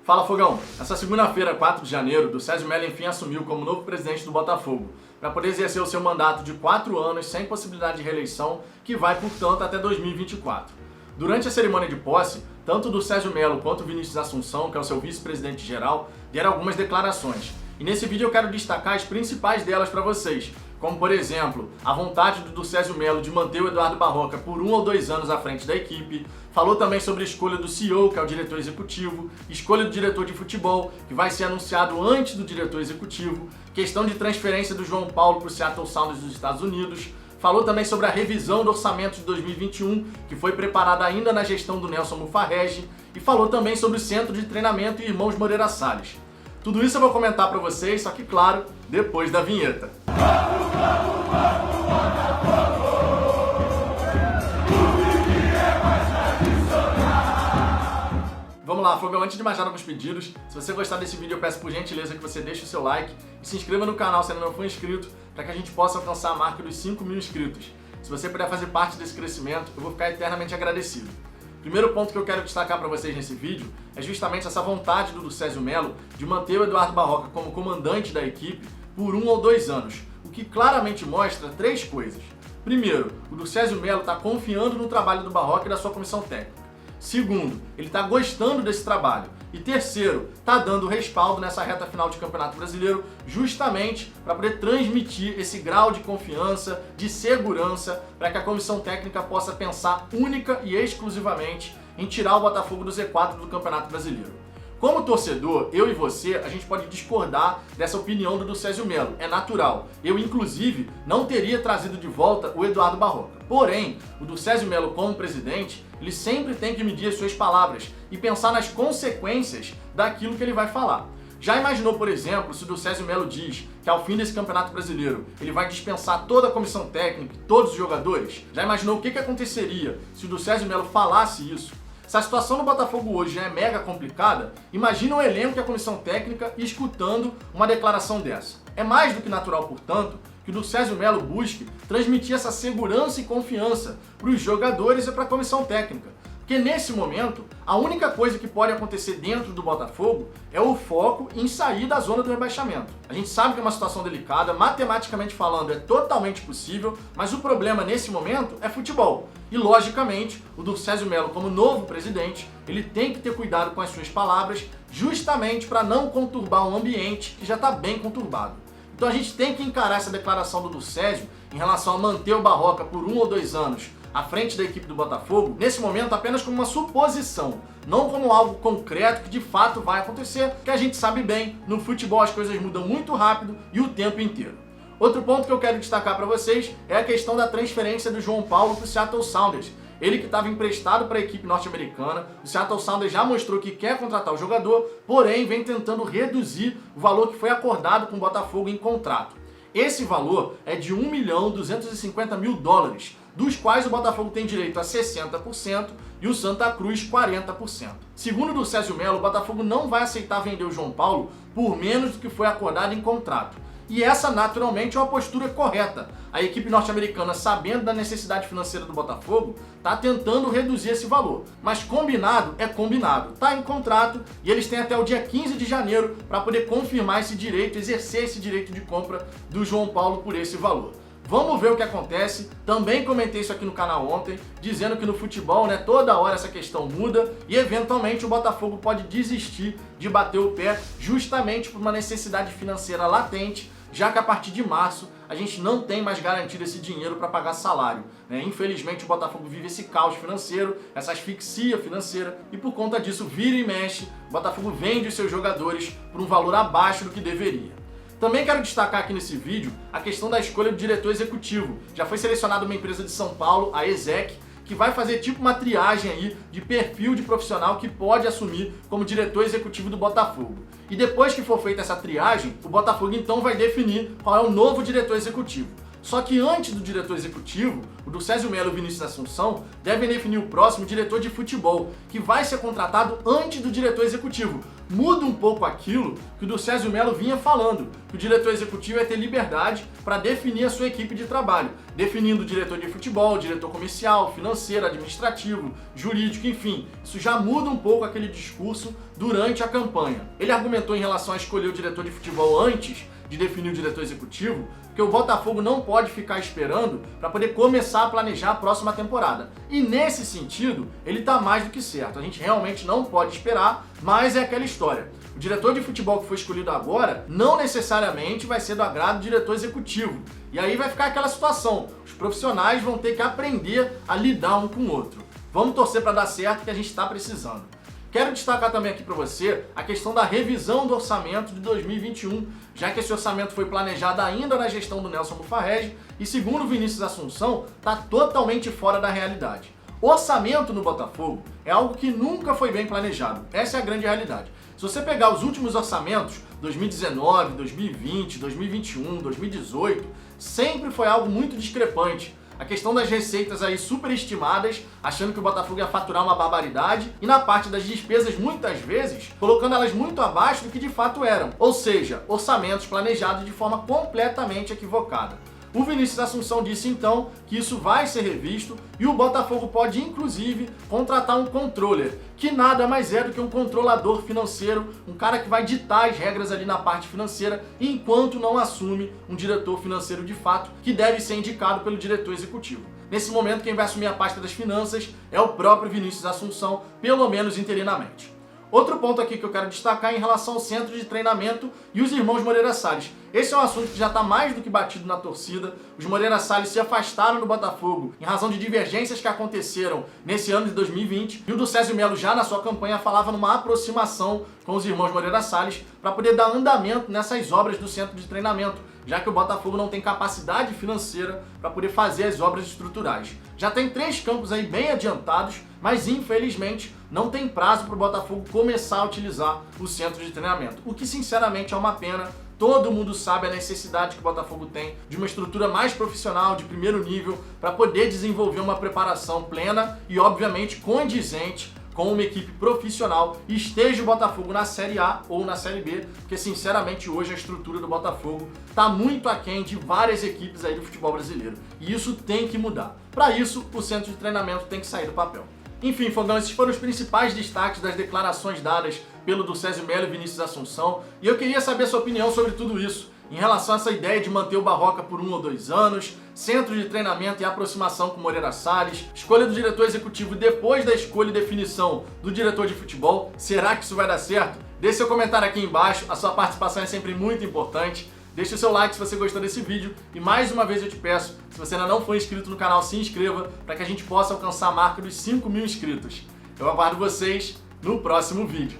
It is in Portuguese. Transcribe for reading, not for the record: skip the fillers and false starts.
Fala, Fogão! Nessa segunda-feira, 4 de janeiro, o Sérgio Mello enfim assumiu como novo presidente do Botafogo, para poder exercer o seu mandato de 4 anos sem possibilidade de reeleição, que vai, portanto, até 2024. Durante a cerimônia de posse, tanto do Sérgio Mello quanto do Vinícius Assunção, que é o seu vice-presidente geral, deram algumas declarações. E nesse vídeo eu quero destacar as principais delas para vocês, como, por exemplo, a vontade do Sérgio Mello de manter o Eduardo Barroca por 1 ou 2 anos à frente da equipe. Falou também sobre a escolha do CEO, que é o diretor executivo, escolha do diretor de futebol, que vai ser anunciado antes do diretor executivo, questão de transferência do João Paulo para o Seattle Sounders dos Estados Unidos. Falou também sobre a revisão do orçamento de 2021, que foi preparada ainda na gestão do Nelson Mufarrege, e falou também sobre o Centro de Treinamento e Irmãos Moreira Salles. Tudo isso eu vou comentar para vocês, só que, claro, depois da vinheta. Vamos lá, Fogão, antes de mais nada com os pedidos, se você gostar desse vídeo eu peço por gentileza que você deixe o seu like e se inscreva no canal se ainda não for inscrito, para que a gente possa alcançar a marca dos 5.000 inscritos. Se você puder fazer parte desse crescimento, eu vou ficar eternamente agradecido. O primeiro ponto que eu quero destacar para vocês nesse vídeo é justamente essa vontade do Sérgio Mello de manter o Eduardo Barroca como comandante da equipe por 1 ou 2 anos, o que claramente mostra 3 coisas. Primeiro, o Sérgio Mello está confiando no trabalho do Barroca e da sua comissão técnica. Segundo, ele está gostando desse trabalho. E terceiro, está dando respaldo nessa reta final de Campeonato Brasileiro justamente para poder transmitir esse grau de confiança, de segurança, para que a comissão técnica possa pensar única e exclusivamente em tirar o Botafogo do Z4 do Campeonato Brasileiro. Como torcedor, eu e você, a gente pode discordar dessa opinião do Sérgio Mello, é natural. Eu, inclusive, não teria trazido de volta o Eduardo Barroca. Porém, o do Sérgio Mello como presidente, ele sempre tem que medir as suas palavras e pensar nas consequências daquilo que ele vai falar. Já imaginou, por exemplo, se o do Sérgio Mello diz que ao fim desse Campeonato Brasileiro ele vai dispensar toda a comissão técnica, todos os jogadores? Já imaginou o que aconteceria se o do Sérgio Mello falasse isso? Se a situação no Botafogo hoje já é mega complicada, imagina o elenco e a comissão técnica escutando uma declaração dessa. É mais do que natural, portanto, que o do Sérgio Mello busque transmitir essa segurança e confiança para os jogadores e para a comissão técnica. Porque nesse momento, a única coisa que pode acontecer dentro do Botafogo é o foco em sair da zona do rebaixamento. A gente sabe que é uma situação delicada, matematicamente falando é totalmente possível, mas o problema nesse momento é futebol. E logicamente, o do Sérgio Mello como novo presidente, ele tem que ter cuidado com as suas palavras, justamente para não conturbar um ambiente que já está bem conturbado. Então a gente tem que encarar essa declaração do Sérgio em relação a manter o Barroca por 1 ou 2 anos à frente da equipe do Botafogo, nesse momento apenas como uma suposição, não como algo concreto que de fato vai acontecer, que a gente sabe bem, no futebol as coisas mudam muito rápido e o tempo inteiro. Outro ponto que eu quero destacar para vocês é a questão da transferência do João Paulo para o Seattle Sounders. Ele que estava emprestado para a equipe norte-americana, o Seattle Sounders já mostrou que quer contratar o jogador, porém vem tentando reduzir o valor que foi acordado com o Botafogo em contrato. Esse valor é de 1.250.000 dólares, dos quais o Botafogo tem direito a 60% e o Santa Cruz 40%. Segundo o do Sérgio Mello, o Botafogo não vai aceitar vender o João Paulo por menos do que foi acordado em contrato. E essa, naturalmente, é uma postura correta. A equipe norte-americana, sabendo da necessidade financeira do Botafogo, está tentando reduzir esse valor. Mas combinado é combinado. Está em contrato e eles têm até o dia 15 de janeiro para poder confirmar esse direito, exercer esse direito de compra do João Paulo por esse valor. Vamos ver o que acontece. Também comentei isso aqui no canal ontem, dizendo que no futebol, toda hora essa questão muda e eventualmente o Botafogo pode desistir de bater o pé justamente por uma necessidade financeira latente, já que a partir de março a gente não tem mais garantido esse dinheiro para pagar salário. Infelizmente o Botafogo vive esse caos financeiro, essa asfixia financeira e por conta disso vira e mexe, o Botafogo vende os seus jogadores por um valor abaixo do que deveria. Também quero destacar aqui nesse vídeo a questão da escolha do diretor executivo. Já foi selecionada uma empresa de São Paulo, a ESEC, que vai fazer tipo uma triagem aí de perfil de profissional que pode assumir como diretor executivo do Botafogo. E depois que for feita essa triagem, o Botafogo então vai definir qual é o novo diretor executivo. Só que antes do diretor executivo, o do Sérgio Mello e o Vinícius Assunção devem definir o próximo diretor de futebol, que vai ser contratado antes do diretor executivo. muda um pouco aquilo que o Durcésio Mello vinha falando, que o diretor executivo ia ter liberdade para definir a sua equipe de trabalho, definindo o diretor de futebol, diretor comercial, financeiro, administrativo, jurídico, enfim. Isso já muda um pouco aquele discurso durante a campanha. Ele argumentou em relação a escolher o diretor de futebol antes de definir o diretor executivo, porque o Botafogo não pode ficar esperando para poder começar a planejar a próxima temporada. E nesse sentido, ele está mais do que certo. A gente realmente não pode esperar, mas é aquela história. O diretor de futebol que foi escolhido agora não necessariamente vai ser do agrado do diretor executivo. E aí vai ficar aquela situação. Os profissionais vão ter que aprender a lidar um com o outro. Vamos torcer para dar certo, que a gente está precisando. Quero destacar também aqui para você a questão da revisão do orçamento de 2021, já que esse orçamento foi planejado ainda na gestão do Nelson Mufarrege e, segundo o Vinícius Assunção, está totalmente fora da realidade. O orçamento no Botafogo é algo que nunca foi bem planejado, essa é a grande realidade. Se você pegar os últimos orçamentos, 2019, 2020, 2021, 2018, sempre foi algo muito discrepante. A questão das receitas aí superestimadas, achando que o Botafogo ia faturar uma barbaridade, e na parte das despesas, muitas vezes, colocando elas muito abaixo do que de fato eram. Ou seja, orçamentos planejados de forma completamente equivocada. O Vinícius Assunção disse então que isso vai ser revisto e o Botafogo pode inclusive contratar um controller, que nada mais é do que um controlador financeiro, um cara que vai ditar as regras ali na parte financeira, enquanto não assume um diretor financeiro de fato, que deve ser indicado pelo diretor executivo. Nesse momento, quem vai assumir a pasta das finanças é o próprio Vinícius Assunção, pelo menos interinamente. Outro ponto aqui que eu quero destacar é em relação ao centro de treinamento e os irmãos Moreira Salles. Esse é um assunto que já está mais do que batido na torcida. Os Moreira Salles se afastaram do Botafogo em razão de divergências que aconteceram nesse ano de 2020. E o Durcésio Mello já na sua campanha falava numa aproximação com os irmãos Moreira Salles para poder dar andamento nessas obras do centro de treinamento, já que o Botafogo não tem capacidade financeira para poder fazer as obras estruturais. Já tem 3 campos aí bem adiantados, mas infelizmente não tem prazo para o Botafogo começar a utilizar o centro de treinamento, o que sinceramente é uma pena. Todo mundo sabe a necessidade que o Botafogo tem de uma estrutura mais profissional, de primeiro nível, para poder desenvolver uma preparação plena e obviamente condizente com uma equipe profissional, e esteja o Botafogo na Série A ou na Série B, porque sinceramente hoje a estrutura do Botafogo está muito aquém de várias equipes aí do futebol brasileiro, e isso tem que mudar. Para isso, o centro de treinamento tem que sair do papel. Enfim, Fogão, esses foram os principais destaques das declarações dadas pelo Durcésio Mello e Vinícius Assunção, e eu queria saber a sua opinião sobre tudo isso, em relação a essa ideia de manter o Barroca por 1 ou 2 anos, centro de treinamento e aproximação com Moreira Salles, escolha do diretor executivo depois da escolha e definição do diretor de futebol. Será que isso vai dar certo? Deixe seu comentário aqui embaixo, a sua participação é sempre muito importante. Deixe o seu like se você gostou desse vídeo e mais uma vez eu te peço, se você ainda não for inscrito no canal, se inscreva para que a gente possa alcançar a marca dos 5.000 inscritos. Eu aguardo vocês no próximo vídeo.